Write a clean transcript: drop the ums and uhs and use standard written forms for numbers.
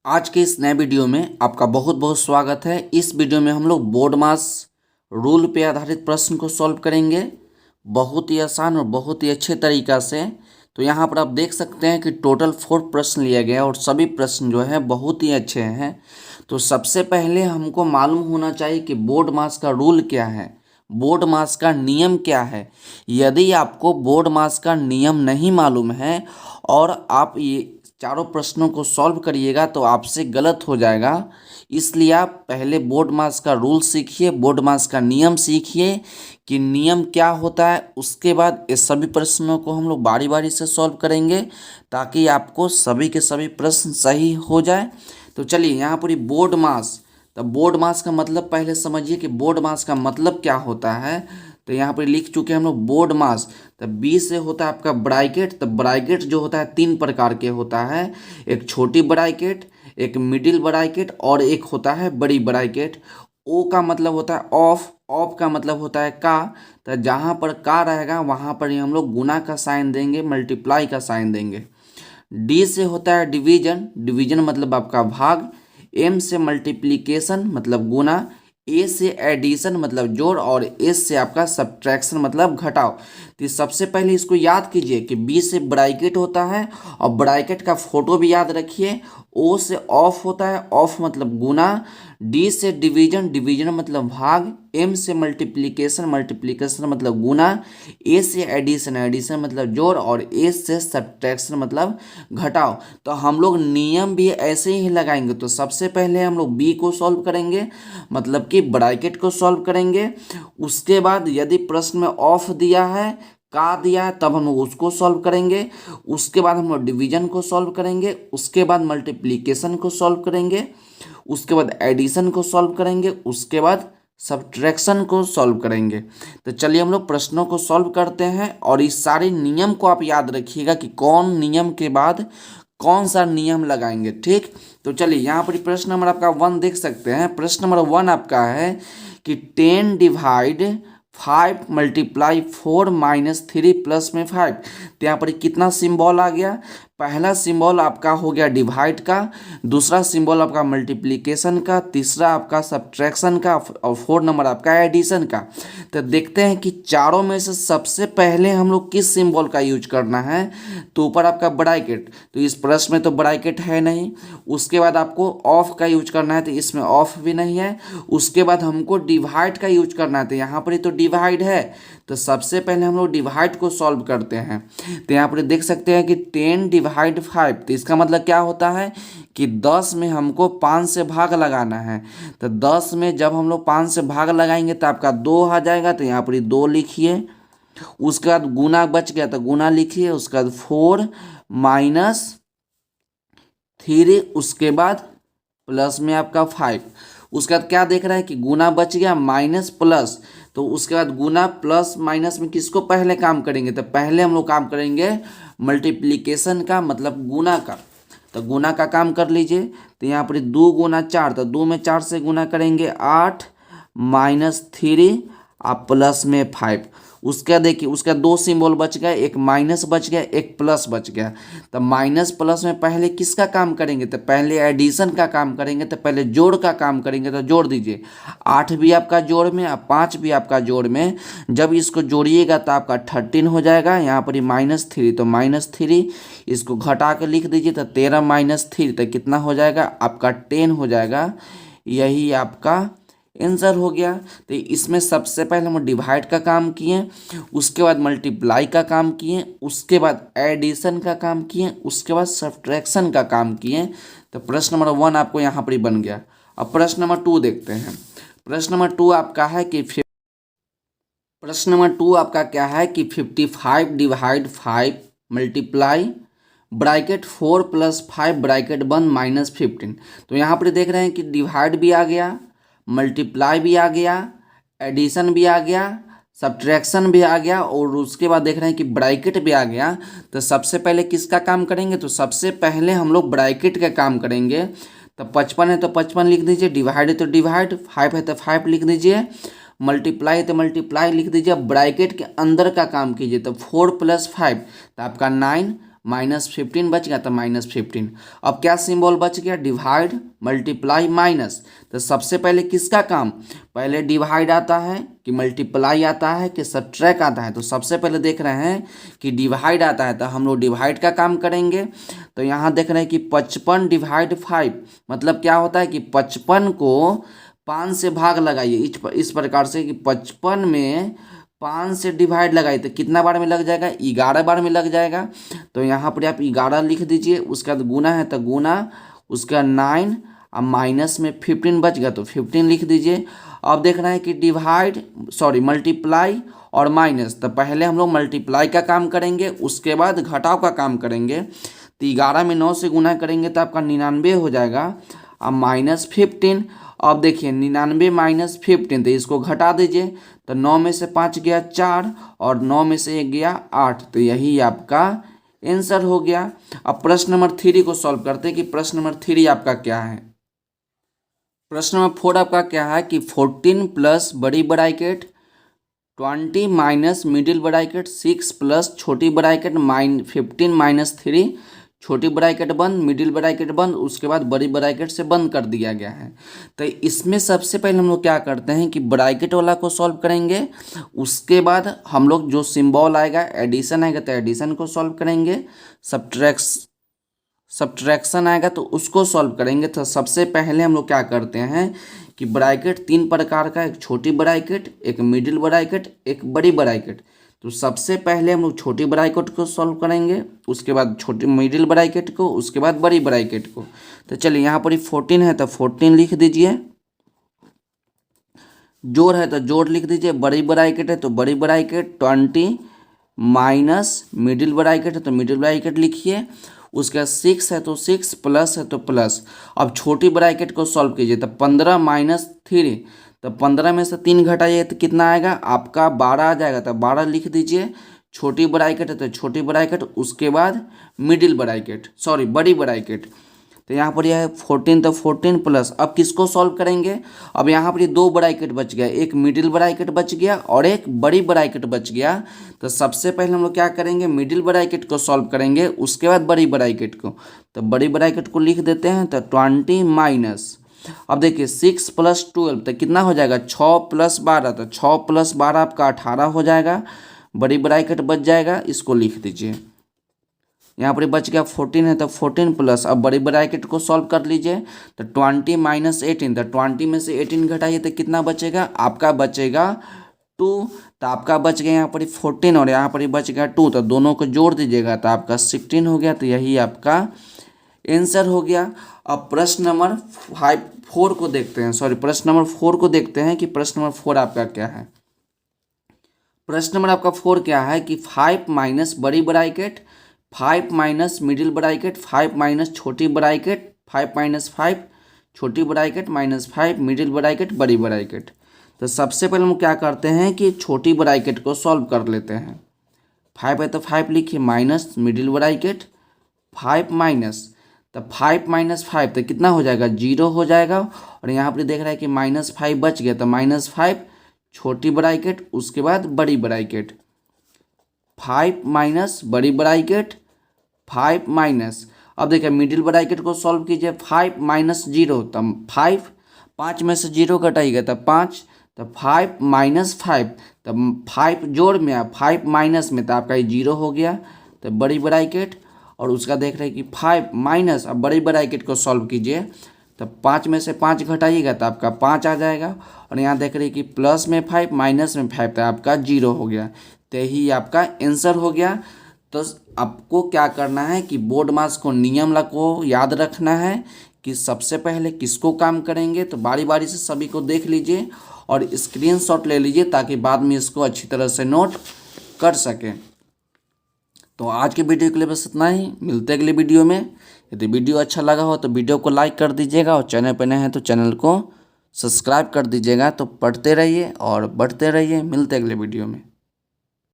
आज के इस नए वीडियो में आपका बहुत बहुत स्वागत है। इस वीडियो में हम लोग बोर्ड मास रूल पे आधारित प्रश्न को सॉल्व करेंगे, बहुत ही आसान और बहुत ही अच्छे तरीक़ा से। तो यहाँ पर आप देख सकते हैं कि टोटल 4 प्रश्न लिए गए और सभी प्रश्न जो है बहुत ही अच्छे हैं। तो सबसे पहले हमको मालूम होना चाहिए कि बोर्ड मास का रूल क्या है, बोर्ड मास का नियम क्या है। यदि आपको बोर्ड मास का नियम नहीं मालूम है और आप ये चारों प्रश्नों को सॉल्व करिएगा तो आपसे गलत हो जाएगा। इसलिए आप पहले बोर्ड मास का रूल सीखिए, बोर्ड मास का नियम सीखिए कि नियम क्या होता है। उसके बाद इस सभी प्रश्नों को हम लोग बारी बारी से सॉल्व करेंगे ताकि आपको सभी के सभी प्रश्न सही हो जाए। तो चलिए यहाँ पर बोर्ड मास, तो बोर्ड मास का मतलब पहले समझिए कि बोर्ड मास का मतलब क्या होता है। तो यहाँ पर लिख चुके हैं हम लोग बोर्ड मास। तो बी से होता है आपका ब्रैकेट। तो ब्रैकेट जो होता है 3 प्रकार के होता है, एक छोटी ब्रैकेट, एक मिडिल ब्रैकेट और एक होता है बड़ी ब्रैकेट। ओ का मतलब होता है ऑफ, ऑफ का मतलब होता है का। तो जहाँ पर का रहेगा वहाँ पर ही हम लोग गुना का साइन देंगे, मल्टीप्लाई का साइन देंगे। डी से होता है डिवीजन, डिवीजन मतलब आपका भाग। एम से मल्टीप्लिकेशन मतलब गुना। ए से एडिशन मतलब जोड़ और एस से आपका सब्ट्रैक्शन मतलब घटाव। तो सबसे पहले इसको याद कीजिए कि बी से ब्रैकेट होता है और ब्रैकेट का फोटो भी याद रखिए। ओ से ऑफ होता है, ऑफ मतलब गुना। डी से डिवीजन, डिवीजन मतलब भाग। एम से मल्टीप्लिकेशन, मल्टीप्लिकेशन मतलब गुना। ए से एडिशन, एडिशन मतलब जोड़ और ए से सब्ट्रैक्शन मतलब घटाव। तो हम लोग नियम भी ऐसे ही लगाएंगे। तो सबसे पहले हम लोग बी को सॉल्व करेंगे, मतलब कि ब्रैकेट को सॉल्व करेंगे। उसके बाद यदि प्रश्न में ऑफ दिया है, का दिया है, तब हम लोग उसको सॉल्व करेंगे। उसके बाद हम लोग डिवीजन को सॉल्व करेंगे। उसके बाद मल्टीप्लिकेशन को सॉल्व करेंगे। उसके बाद एडिशन को सॉल्व करेंगे। उसके बाद सब्ट्रैक्शन को सॉल्व करेंगे। तो चलिए हम लोग प्रश्नों को सॉल्व करते हैं और इस सारे नियम को आप याद रखिएगा कि कौन नियम के बाद कौन सा नियम लगाएंगे। ठीक, तो चलिए यहाँ पर प्रश्न नंबर आपका 1 देख सकते हैं। प्रश्न नंबर 1 आपका है कि 10 डिवाइड 5 मल्टीप्लाई 4 माइनस 3 प्लस में 5। तो यहाँ पर कितना सिंबल आ गया। पहला सिंबल आपका हो गया डिवाइड का, दूसरा सिंबल आपका मल्टीप्लिकेशन का, तीसरा आपका सब्ट्रैक्शन का और 4 नंबर आपका एडिशन का। तो देखते हैं कि चारों में से सबसे पहले हम लोग किस सिंबल का यूज करना है। तो ऊपर आपका ब्रैकेट, तो इस प्रश्न में तो ब्रैकेट है नहीं। उसके बाद आपको ऑफ का यूज करना है, तो इसमें ऑफ भी नहीं है। उसके बाद हमको डिवाइड का यूज करना है, तो यहाँ पर ही तो डिवाइड है। तो सबसे पहले हम लोग डिवाइड को सॉल्व करते हैं। तो यहाँ पर देख सकते हैं कि 10 डिवाइड 5, तो इसका मतलब क्या होता है कि 10 में हमको 5 से भाग लगाना है। तो 10 में जब हम लोग 5 से भाग लगाएंगे तो आपका 2 आ जाएगा। तो यहाँ पर 2 लिखिए। उसके बाद गुना बच गया तो गुना लिखिए। उसके बाद 4 माइनस 3, उसके बाद प्लस में आपका 5। उसके बाद क्या देख रहा है कि गुना बच गया माइनस प्लस। तो उसके बाद गुना प्लस माइनस में किसको पहले काम करेंगे। तो पहले हम लोग काम करेंगे मल्टीप्लिकेशन का, मतलब गुना का। तो गुना का काम कर लीजिए। तो यहाँ पर 2 गुना 4, तो 2 में 4 से गुना करेंगे 8 माइनस 3 आप प्लस में 5। उसका देखिए, उसका 2 सिंबल बच गया, एक माइनस बच गया, एक प्लस बच गया। तो माइनस प्लस में पहले किसका काम करेंगे। तो पहले एडिशन का काम करेंगे। तो पहले जोड़ का काम करेंगे। तो जोड़ दीजिए, 8 भी आपका जोड़ में और 5 भी आपका जोड़ में। जब इसको जोड़िएगा तो आपका 13 हो जाएगा। यहाँ पर -3, तो -3 इसको घटा के लिख दीजिए। तो 13 माइनस 3 तो कितना हो जाएगा आपका 10 हो जाएगा। यही आपका आंसर हो गया। तो इसमें सबसे पहले हम डिवाइड का काम किए, उसके बाद मल्टीप्लाई का काम किए, उसके बाद एडिशन का काम किए, उसके बाद सब्ट्रैक्शन का काम किए। तो प्रश्न नंबर 1 आपको यहाँ पर ही बन गया। अब प्रश्न नंबर 2 देखते हैं। प्रश्न नंबर 2 आपका है कि प्रश्न नंबर 2 आपका क्या है कि 55 divide 5 multiply bracket 4 plus 5 bracket 1 minus 15। तो यहाँ पर देख रहे हैं कि डिवाइड भी आ गया, मल्टीप्लाई भी आ गया, एडिशन भी आ गया, सब्ट्रैक्शन भी आ गया और उसके बाद देख रहे हैं कि ब्रैकेट भी आ गया। तो सबसे पहले किसका काम करेंगे। तो सबसे पहले हम लोग ब्रैकेट का काम करेंगे। तो 55 है तो 55 लिख दीजिए, डिवाइड है तो डिवाइड, 5 है तो 5 लिख दीजिए, मल्टीप्लाई है तो मल्टीप्लाई लिख दीजिए। ब्रैकेट के अंदर का काम कीजिए। तो 4 प्लस 5 तो आपका 9 -15 बच गया तो -15। अब क्या सिंबल बच गया, डिवाइड मल्टीप्लाई माइनस। तो सबसे पहले किसका काम, पहले डिवाइड आता है कि मल्टीप्लाई आता है कि सब्ट्रैक्ट आता है। तो सबसे पहले देख रहे हैं कि डिवाइड आता है तो हम लोग डिवाइड का काम करेंगे। तो यहाँ देख रहे हैं कि 55 डिवाइड 5 मतलब क्या होता है कि 55 को 5 से भाग लगाइए इस प्रकार से कि 55 में 5 से डिवाइड लगाइए तो कितना बार में लग जाएगा, 11 बार में लग जाएगा। तो यहाँ पर आप 11 लिख दीजिए, उसके बाद गुना है तो गुना, उसका 9 अब माइनस में 15 बच गया तो 15 लिख दीजिए। अब देख रहे हैं कि मल्टीप्लाई और माइनस। तो पहले हम लोग मल्टीप्लाई का काम करेंगे, उसके बाद घटाव का काम करेंगे। तो 11 में 9 से गुना करेंगे तो आपका 99 हो जाएगा। अब -15, अब देखिए 99 -15 तो इसको घटा दीजिए। तो 9 में से 5 गया 4 और 9 में से 1 गया 8। तो यही आपका आंसर हो गया। अब प्रश्न नंबर 3 को सॉल्व करते हैं कि प्रश्न नंबर 3 आपका क्या है। प्रश्न नंबर 4 आपका क्या है कि 14 प्लस बड़ी bracket 20 minus middle bracket 6 plus छोटी ब्रैकेट 15 -3 छोटी ब्रैकेट बंद मिडिल ब्रैकेट बंद, उसके बाद बड़ी ब्रैकेट से बंद कर दिया गया है। तो इसमें सबसे पहले हम लोग क्या करते हैं कि ब्रैकेट वाला को सॉल्व करेंगे, उसके बाद हम लोग जो सिंबल आएगा एडिशन आएगा तो एडिशन को सॉल्व करेंगे, सब्ट्रैक्शन आएगा तो उसको सॉल्व करेंगे। तो सबसे पहले हम लोग क्या करते हैं कि ब्रैकेट 3 प्रकार का, एक छोटी ब्रैकेट, एक मिडिल ब्रैकेट, एक बड़ी ब्रैकेट। तो सबसे पहले हम लोग छोटी ब्रैकेट को सॉल्व करेंगे, उसके बाद छोटी मिडिल ब्रैकेट को, उसके बाद बड़ी ब्रैकेट को। तो चलिए यहाँ पर 14 है तो 14 लिख दीजिए, जोड़ है तो जोड़ लिख दीजिए, बड़ी ब्रैकेट है तो बड़ी ब्रैकेट 20 माइनस मिडिल ब्रैकेट है तो मिडिल ब्रैकेट लिखिए, उसके बाद 6 है तो 6 प्लस है तो प्लस। अब छोटी ब्रैकेट को सॉल्व कीजिए तो 15 -3 तो 15 में से 3 घटाइए तो कितना आएगा आपका 12 आ जाएगा। तो 12 लिख दीजिए, छोटी ब्रैकेट है तो छोटी ब्रैकेट, उसके बाद बड़ी ब्रैकेट। तो यहाँ पर यह है 14 तो 14 प्लस। अब किसको सॉल्व करेंगे, अब यहाँ पर ये 2 ब्रैकेट बच गया, एक मिडिल ब्रैकेट बच गया और एक बड़ी ब्रैकेट बच गया। तो सबसे पहले हम लोग क्या करेंगे, मिडिल ब्रैकेट को सॉल्व करेंगे, उसके बाद बड़ी ब्रैकेट को। तो बड़ी ब्रैकेट को लिख देते हैं तो 20 माइनस, अब देखिए 6 + 12 तो कितना हो जाएगा 6 + 12, तो 6 + 12 आपका 18 हो जाएगा। बड़ी ब्रैकेट बच जाएगा, इसको लिख दीजिए। यहाँ पर बच गया 14 है तो 14 प्लस, अब बड़ी ब्रैकेट को सॉल्व कर लीजिए। तो 20 - 18 तो 20 में से 18 घटाइए तो कितना बचेगा आपका, बचेगा 2। तो आपका बच गया यहाँ पर 14 और यहाँ पर बच गया 2, तो दोनों को जोड़ दीजिएगा तो आपका 16 हो गया। तो यही आपका आंसर हो गया। अब प्रश्न नंबर 4 को देखते हैं कि प्रश्न नंबर 4 आपका क्या है। प्रश्न नंबर आपका 4 क्या है कि 5 माइनस बड़ी bracket 5 minus middle bracket 5 minus छोटी ब्रैकेट 5 - 5 छोटी ब्रैकेट -5 मिडिल ब्रैकेट बड़ी ब्रैकेट। तो सबसे पहले हम क्या करते हैं कि छोटी ब्रैकेट को सॉल्व कर लेते हैं। 5 है तो 5 लिखिए, माइनस मिडिल ब्रैकेट 5 माइनस, तो 5 - 5 तो कितना हो जाएगा 0 हो जाएगा। और यहाँ पर देख रहा है कि -5 बच गया तो -5 छोटी ब्रैकेट, उसके बाद बड़ी ब्रैकेट 5 माइनस बड़ी ब्रैकेट 5 माइनस। अब देखिए मिडिल ब्रैकेट को सॉल्व कीजिए, 5 - 0 तब 5 में से 0 घटाइएगा तब 5, तो 5 - 5 तब 5 जोड़ में 5 माइनस में तो आपका ये 0 हो गया। तो बड़ी ब्रैकेट और उसका देख रहे हैं कि 5 माइनस, अब बड़ी ब्रैकेट को सॉल्व कीजिए तो 5 में से 5 घटाइएगा तो आपका 5 आ जाएगा। और यहाँ देख रहे हैं कि प्लस में 5 माइनस में 5 तो आपका 0 हो गया। तो यही आपका आंसर हो गया। तो आपको क्या करना है कि बोर्ड मास को नियम को याद रखना है कि सबसे पहले किसको काम करेंगे। तो बारी बारी से सभी को देख लीजिए और स्क्रीनशॉट ले लीजिए ताकि बाद में इसको अच्छी तरह से नोट कर सकें। तो आज के वीडियो के लिए बस इतना ही, मिलते हैं अगले वीडियो में। यदि वीडियो अच्छा लगा हो तो वीडियो को लाइक कर दीजिएगा और चैनल पर नए हैं तो चैनल को सब्सक्राइब कर दीजिएगा। तो पढ़ते रहिए और बढ़ते रहिए, मिलते हैं अगले वीडियो में।